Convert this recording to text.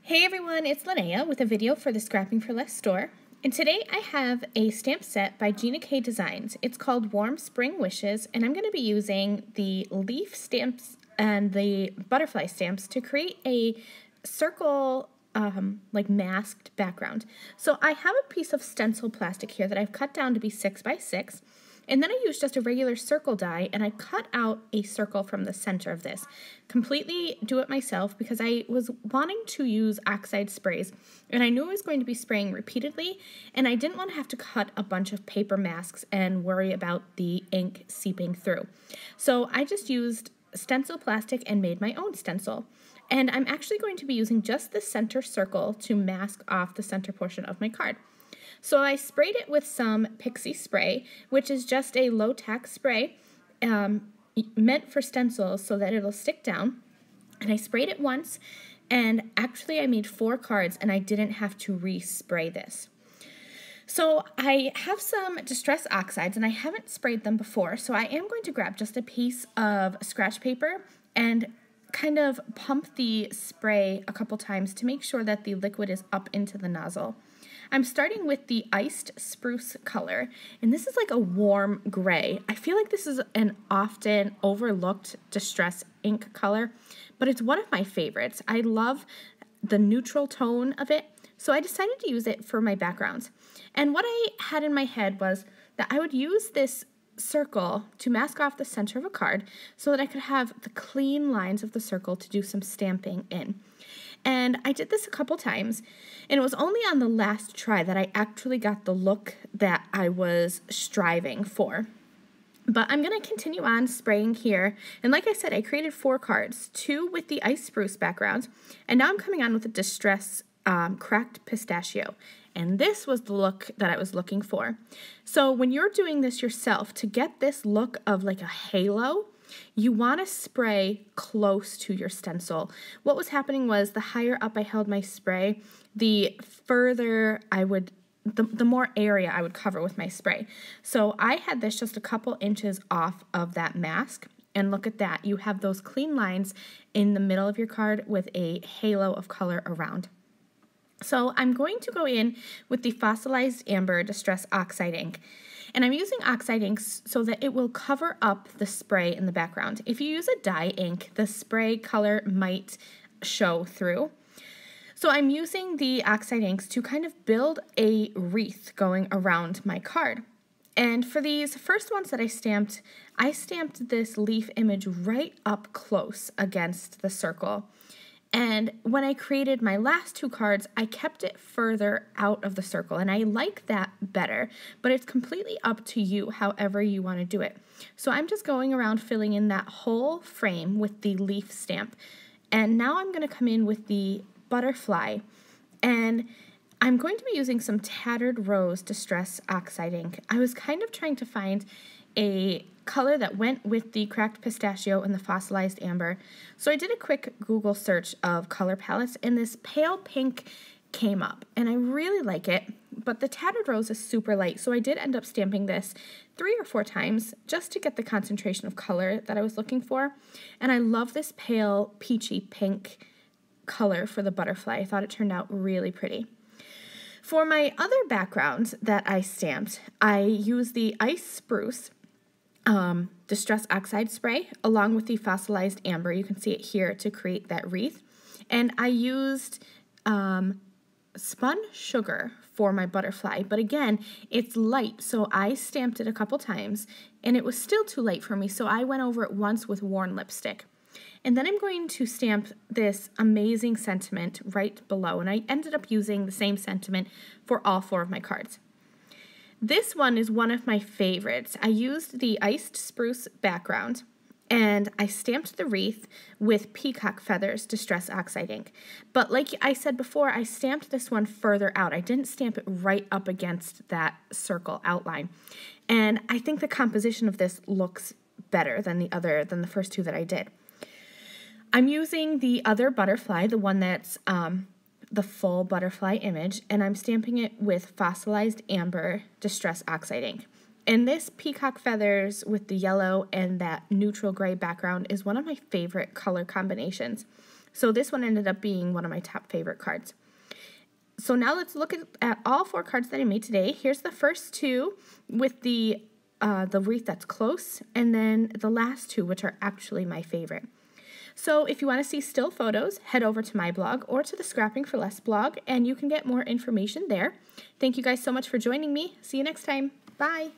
Hey everyone, it's Lynnea with a video for the Scrapping for Less store. And today I have a stamp set by Gina K Designs. It's called Warm Spring Wishes, and I'm going to be using the leaf stamps and the butterfly stamps to create a circle like masked background. So I have a piece of stencil plastic here that I've cut down to be 6 by 6. And then I used just a regular circle die and I cut out a circle from the center of this. Completely do it myself because I was wanting to use oxide sprays and I knew I was going to be spraying repeatedly and I didn't want to have to cut a bunch of paper masks and worry about the ink seeping through. So I just used stencil plastic and made my own stencil. And I'm actually going to be using just the center circle to mask off the center portion of my card. So I sprayed it with some Pixie spray, which is just a low tack spray meant for stencils so that it'll stick down. And I sprayed it once, and actually I made 4 cards and I didn't have to respray this. So I have some Distress Oxides and I haven't sprayed them before, so I am going to grab just a piece of scratch paper and kind of pump the spray a couple times to make sure that the liquid is up into the nozzle. I'm starting with the Iced Spruce color, and this is like a warm gray. I feel like this is an often overlooked distress ink color, but it's one of my favorites. I love the neutral tone of it, so I decided to use it for my backgrounds. And what I had in my head was that I would use this circle to mask off the center of a card so that I could have the clean lines of the circle to do some stamping in. And I did this a couple times, and it was only on the last try that I actually got the look that I was striving for. But I'm going to continue on spraying here, and like I said, I created 4 cards, 2 with the Ice Spruce background, and now I'm coming on with the Distress Cracked Pistachio. And this was the look that I was looking for. So when you're doing this yourself, to get this look of like a halo, you want to spray close to your stencil. What was happening was the higher up I held my spray, the further I would, the more area I would cover with my spray. So I had this just a couple inches off of that mask, and look at that. You have those clean lines in the middle of your card with a halo of color around. So I'm going to go in with the Fossilized Amber Distress Oxide ink. And I'm using oxide ink so that it will cover up the spray in the background. If you use a dye ink, the spray color might show through. So I'm using the oxide inks to kind of build a wreath going around my card. And for these first ones that I stamped this leaf image right up close against the circle. And when I created my last 2 cards, I kept it further out of the circle, and I like that better, but it's completely up to you however you want to do it. So I'm just going around filling in that whole frame with the leaf stamp. And now I'm going to come in with the butterfly, and I'm going to be using some Tattered Rose Distress Oxide ink. I was kind of trying to find a color that went with the Cracked Pistachio and the Fossilized Amber. So I did a quick Google search of color palettes, and this pale pink came up, and I really like it, but the Tattered Rose is super light, so I did end up stamping this 3 or 4 times just to get the concentration of color that I was looking for. And I love this pale peachy pink color for the butterfly. I thought it turned out really pretty. For my other background that I stamped, I used the Ice Spruce Distress Oxide spray along with the Fossilized Amber. You can see it here to create that wreath. And I used spun sugar for my butterfly, but again, it's light, so I stamped it a couple times and it was still too light for me, so I went over it once with worn lipstick. And then I'm going to stamp this amazing sentiment right below, and I ended up using the same sentiment for all 4 of my cards. This one is one of my favorites. I used the Iced Spruce background, and I stamped the wreath with Peacock Feathers Distress Oxide ink. But like I said before, I stamped this one further out. I didn't stamp it right up against that circle outline. And I think the composition of this looks better than the first 2 that I did. I'm using the other butterfly, the one that's the full butterfly image, and I'm stamping it with Fossilized Amber Distress Oxide ink. And this Peacock Feathers with the yellow and that neutral gray background is one of my favorite color combinations. So this one ended up being one of my top favorite cards. So now let's look at all 4 cards that I made today. Here's the first 2 with the wreath that's close, and then the last 2, which are actually my favorite. So if you want to see still photos, head over to my blog or to the Scrapping for Less blog, and you can get more information there. Thank you guys so much for joining me. See you next time. Bye.